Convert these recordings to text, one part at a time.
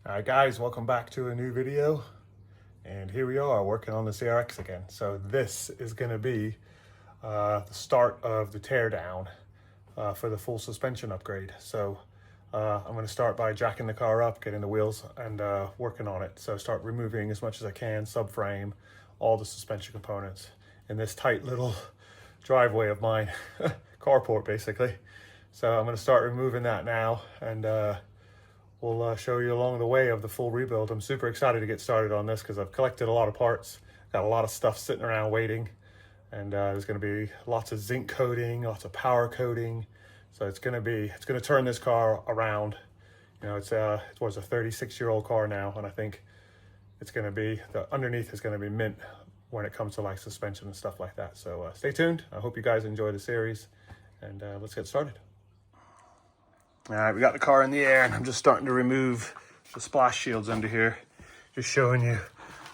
Alright guys, welcome back to a new video. And here we are working on the CRX again. So this is going to be the start of the teardown for the full suspension upgrade. So I'm going to start by jacking the car up, getting the wheels and working on it. So start removing as much as I can, subframe, all the suspension components in this tight little driveway of mine, carport basically. So I'm going to start removing that now, and we'll show you along the way of the full rebuild. I'm super excited to get started on this because I've collected a lot of parts, got a lot of stuff sitting around waiting, and there's going to be lots of zinc coating, lots of power coating. So it's going to turn this car around. You know, it was a 36-year-old car now, and I think it's going to be, the underneath is going to be mint when it comes to like suspension and stuff like that. So stay tuned. I hope you guys enjoy the series, and let's get started. All right, we got the car in the air, and I'm just starting to remove the splash shields under here. Just showing you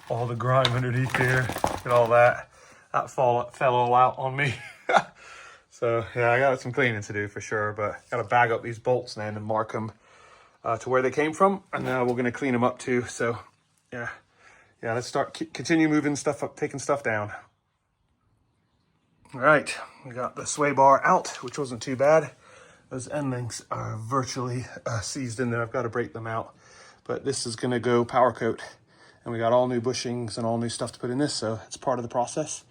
all the grime underneath here and all that. That fell all out on me. So yeah, I got some cleaning to do for sure, but got to bag up these bolts then and mark them to where they came from, and now we're gonna clean them up too. So yeah, let's continue moving stuff up, taking stuff down. All right, we got the sway bar out, which wasn't too bad. Those end links are virtually seized in there. I've got to break them out, but this is going to go power coat, and we got all new bushings and all new stuff to put in this, so it's part of the process.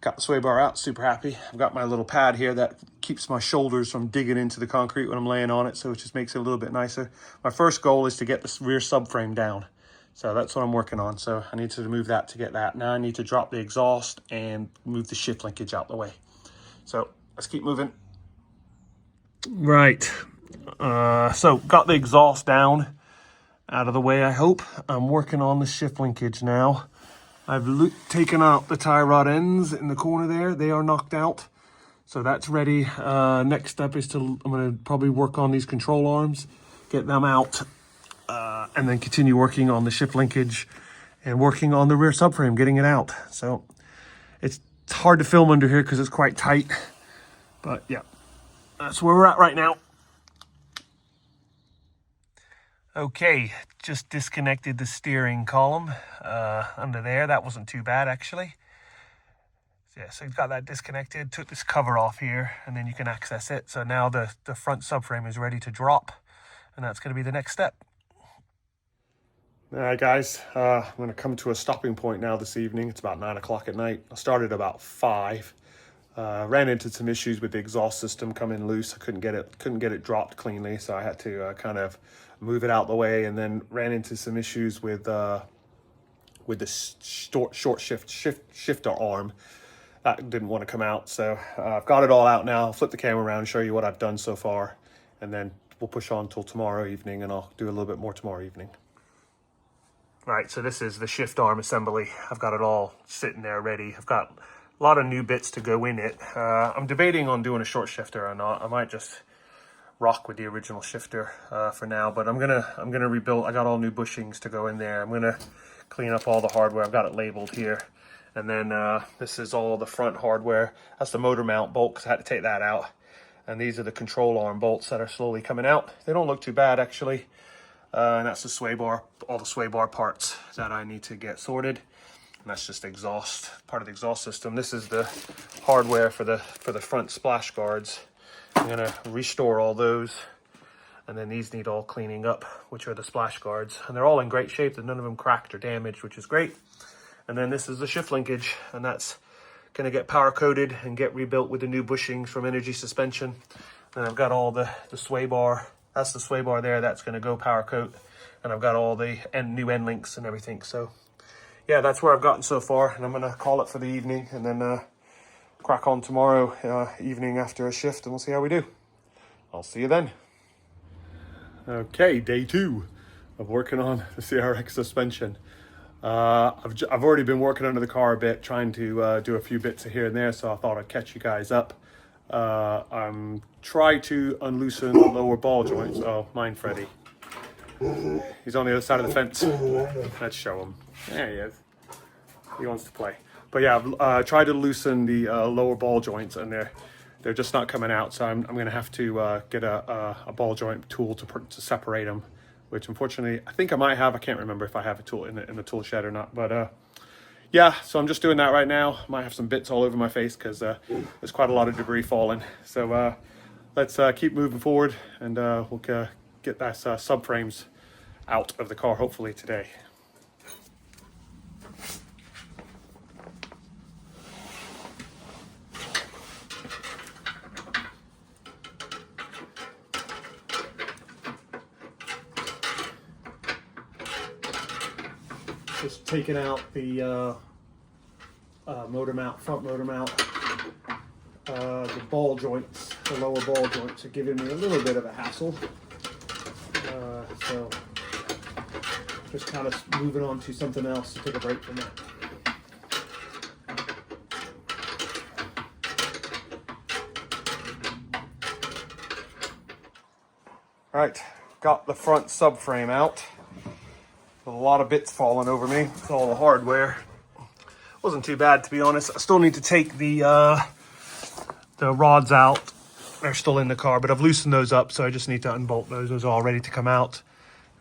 Got the sway bar out, super happy. I've got my little pad here that keeps my shoulders from digging into the concrete when I'm laying on it, so it just makes it a little bit nicer. My first goal is to get this rear subframe down, so that's what I'm working on. So I need to remove that to get that. Now I need to drop the exhaust and move the shift linkage out the way. So let's keep moving. Right, so got the exhaust down out of the way, I hope. I'm working on the shift linkage now. I've taken out the tie rod ends in the corner there. They are knocked out, so that's ready. Next step is I'm going to probably work on these control arms, get them out, and then continue working on the shift linkage and working on the rear subframe, getting it out. So it's hard to film under here because it's quite tight, but yeah. That's where we're at right now. Okay, just disconnected the steering column under there. That wasn't too bad actually. Yeah, so you've got that disconnected, took this cover off here, and then you can access it. So now the front subframe is ready to drop, and that's going to be the next step. All right, guys, I'm going to come to a stopping point now this evening. It's about 9 o'clock at night. I started about 5. Ran into some issues with the exhaust system coming loose. I couldn't get it dropped cleanly, so I had to kind of move it out the way, and then ran into some issues with the short shifter arm. That didn't want to come out, so I've got it all out now. I'll flip the camera around and show you what I've done so far, and then we'll push on till tomorrow evening, and I'll do a little bit more tomorrow evening. Right, so this is the shift arm assembly. I've got it all sitting there ready. I've got a lot of new bits to go in it. I'm debating on doing a short shifter or not. I might just rock with the original shifter for now, but I'm gonna rebuild. I got all new bushings to go in there. I'm gonna clean up all the hardware. I've got it labeled here, and then this is all the front hardware. That's the motor mount bolt because I had to take that out, and these are the control arm bolts that are slowly coming out. They don't look too bad actually, and that's the sway bar, all the sway bar parts that I need to get sorted. And that's just exhaust, part of the exhaust system. This is the hardware for the front splash guards. I'm gonna restore all those, and then these need all cleaning up, which are the splash guards, and they're all in great shape. None of them cracked or damaged, which is great. And then this is the shift linkage, and that's gonna get power coated and get rebuilt with the new bushings from Energy Suspension. And I've got all the sway bar. That's the sway bar there. That's gonna go power coat, and I've got all the new end links and everything. So yeah, that's where I've gotten so far, and I'm gonna call it for the evening, and then crack on tomorrow evening after a shift, and we'll see how we do. I'll see you then. Okay, day 2 of working on the CRX suspension. I've already been working under the car a bit, trying to do a few bits here and there, so I thought I'd catch you guys up. I'm trying to unloosen the lower ball joints. Oh, mind Freddy. He's on the other side of the fence. Let's show him. There he is. He wants to play. But yeah, I've tried to loosen the lower ball joints, and they're just not coming out. So I'm going to have to get a ball joint tool to separate them. which unfortunately I think I might have. I can't remember if I have a tool in the tool shed or not, but yeah, so I'm just doing that right now. Might have some bits all over my face because there's quite a lot of debris falling. So let's keep moving forward, and we'll get that subframes out of the car hopefully today. Just taking out the motor mount, front motor mount. The ball joints, the lower ball joints are giving me a little bit of a hassle. So just kind of moving on to something else to take a break from that. All right, got the front subframe out. A lot of bits falling over me. It's all the hardware. Wasn't too bad, to be honest. I still need to take the rods out. They're still in the car, but I've loosened those up, so I just need to unbolt those. Those are all ready to come out.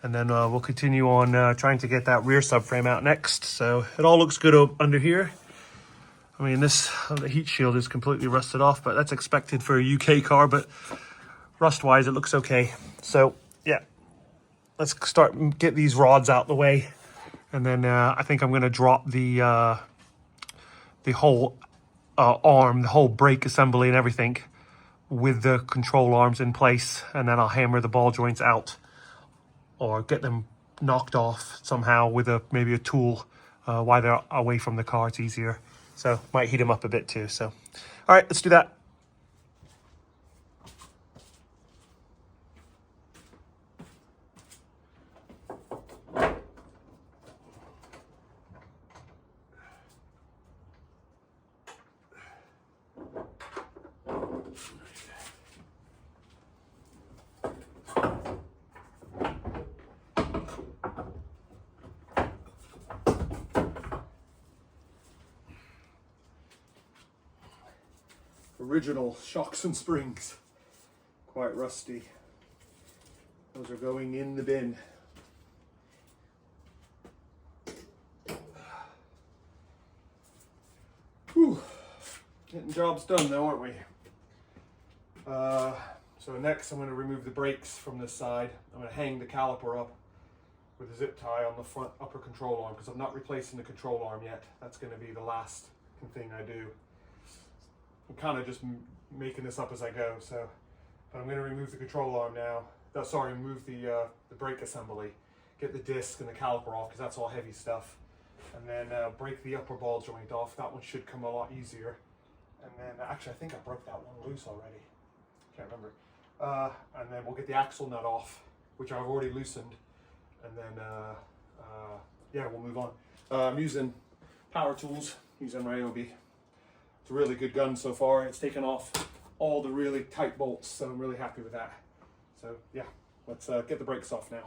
And then we'll continue on trying to get that rear subframe out next. So it all looks good under here. I mean, the heat shield is completely rusted off, but that's expected for a UK car, but rust-wise, it looks okay. So yeah, let's get these rods out the way. And then I think I'm gonna drop the whole arm, the whole brake assembly and everything with the control arms in place, and then I'll hammer the ball joints out or get them knocked off somehow with maybe a tool while they're away from the car. It's easier. So might heat them up a bit too. So all right, let's do that. Original shocks and springs, quite rusty. Those are going in the bin. Whew. Getting jobs done though, aren't we? So next I'm going to remove the brakes from this side. I'm going to hang the caliper up with a zip tie on the front upper control arm because I'm not replacing the control arm yet. That's going to be the last thing I do. I'm kind of just making this up as I go, so but I'm going to remove the control arm now. Remove the brake assembly, get the disc and the caliper off because that's all heavy stuff, and then break the upper ball joint off. That one should come a lot easier. And then actually, I think I broke that one loose already. Can't remember. And then we'll get the axle nut off, which I've already loosened, and then yeah, we'll move on. I'm using power tools, using Ryobi. It's a really good gun so far. It's taken off all the really tight bolts, so I'm really happy with that. So yeah, let's get the brakes off now.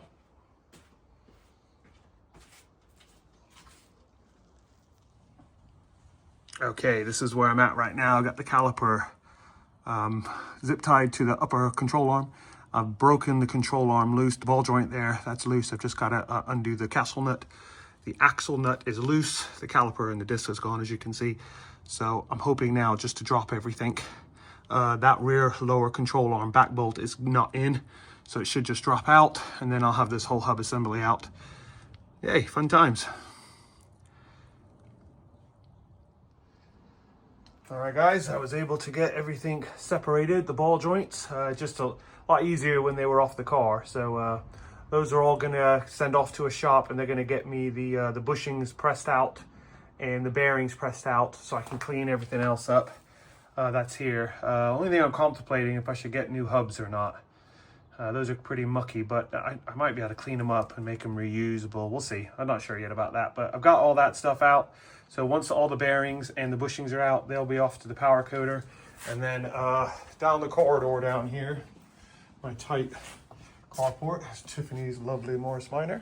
Okay, this is where I'm at right now. I got the caliper zip tied to the upper control arm. I've broken the control arm loose, the ball joint there, that's loose. I've just got to undo the castle nut. The axle nut is loose. The caliper and the disc is gone, as you can see. So I'm hoping now just to drop everything. That rear lower control arm back bolt is not in, so it should just drop out, and then I'll have this whole hub assembly out. Yay, fun times. All right, guys, I was able to get everything separated, the ball joints, just a lot easier when they were off the car. So those are all gonna send off to a shop, and they're gonna get me the bushings pressed out and the bearings pressed out so I can clean everything else up. That's here. Only thing I'm contemplating if I should get new hubs or not. Those are pretty mucky, but I might be able to clean them up and make them reusable. We'll see. I'm not sure yet about that, but I've got all that stuff out. So once all the bearings and the bushings are out, they'll be off to the power coder. And then down the corridor down here, my tight carport, Tiffany's lovely Morris Minor.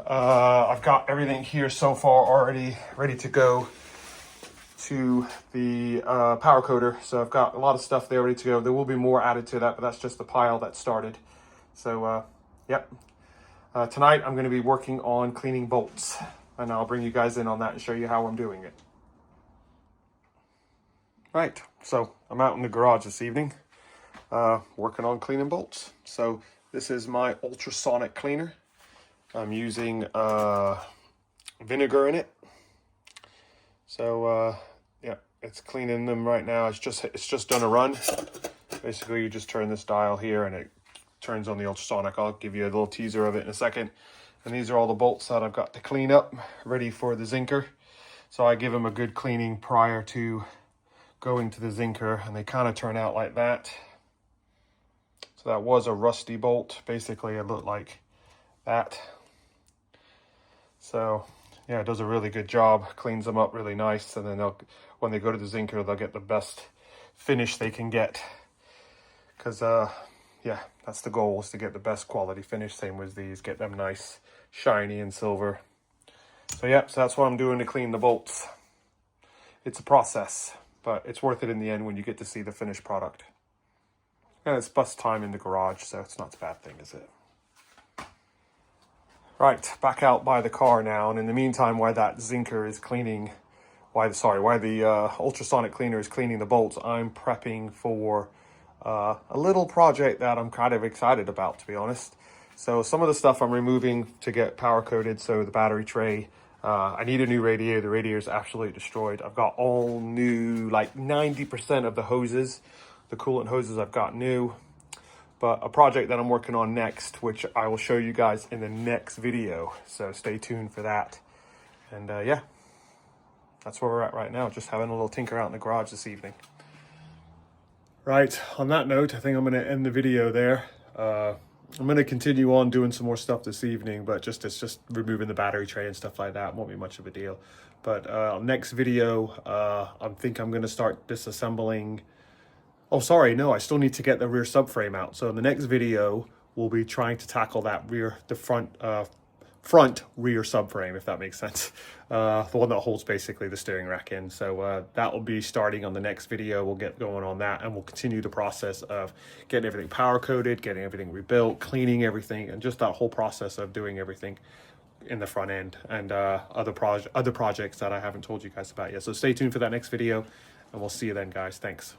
I've got everything here so far already ready to go to the power coder. So I've got a lot of stuff there ready to go. There will be more added to that, but that's just the pile that started. So Yep. Tonight I'm going to be working on cleaning bolts, and I'll bring you guys in on that and show you how I'm doing it. Right, so I'm out in the garage this evening working on cleaning bolts. So this is my ultrasonic cleaner. I'm using vinegar in it. So yeah, it's cleaning them right now. It's just done a run. Basically, you just turn this dial here and it turns on the ultrasonic. I'll give you a little teaser of it in a second. And these are all the bolts that I've got to clean up, ready for the zinker. So I give them a good cleaning prior to going to the zinker, and they kind of turn out like that. So that was a rusty bolt. Basically, it looked like that. So yeah, it does a really good job, cleans them up really nice, and then when they go to the zinker, they'll get the best finish they can get. Because yeah, that's the goal, is to get the best quality finish. Same with these, get them nice, shiny and silver. So yeah, so that's what I'm doing to clean the bolts. It's a process, but it's worth it in the end when you get to see the finished product. And it's bus time in the garage, so it's not a bad thing, is it? Right, back out by the car now, and in the meantime, while that zinker is cleaning, while the ultrasonic cleaner is cleaning the bolts, I'm prepping for a little project that I'm kind of excited about, to be honest. So some of the stuff I'm removing to get power coated, so the battery tray. I need a new radiator. The radiator is absolutely destroyed. I've got all new, like 90% of the hoses, the coolant hoses I've got new. But a project that I'm working on next, which I will show you guys in the next video. So stay tuned for that. And yeah, that's where we're at right now. Just having a little tinker out in the garage this evening. Right, on that note, I think I'm going to end the video there. I'm going to continue on doing some more stuff this evening, but it's just removing the battery tray and stuff like that. Won't be much of a deal. But next video, I think I'm going to start disassembling. Oh, sorry, no, I still need to get the rear subframe out. So in the next video, we'll be trying to tackle that front rear subframe, if that makes sense. The one that holds basically the steering rack in. So that will be starting on the next video. We'll get going on that, and we'll continue the process of getting everything power coated, getting everything rebuilt, cleaning everything, and just that whole process of doing everything in the front end, and other projects that I haven't told you guys about yet. So stay tuned for that next video, and we'll see you then, guys. Thanks.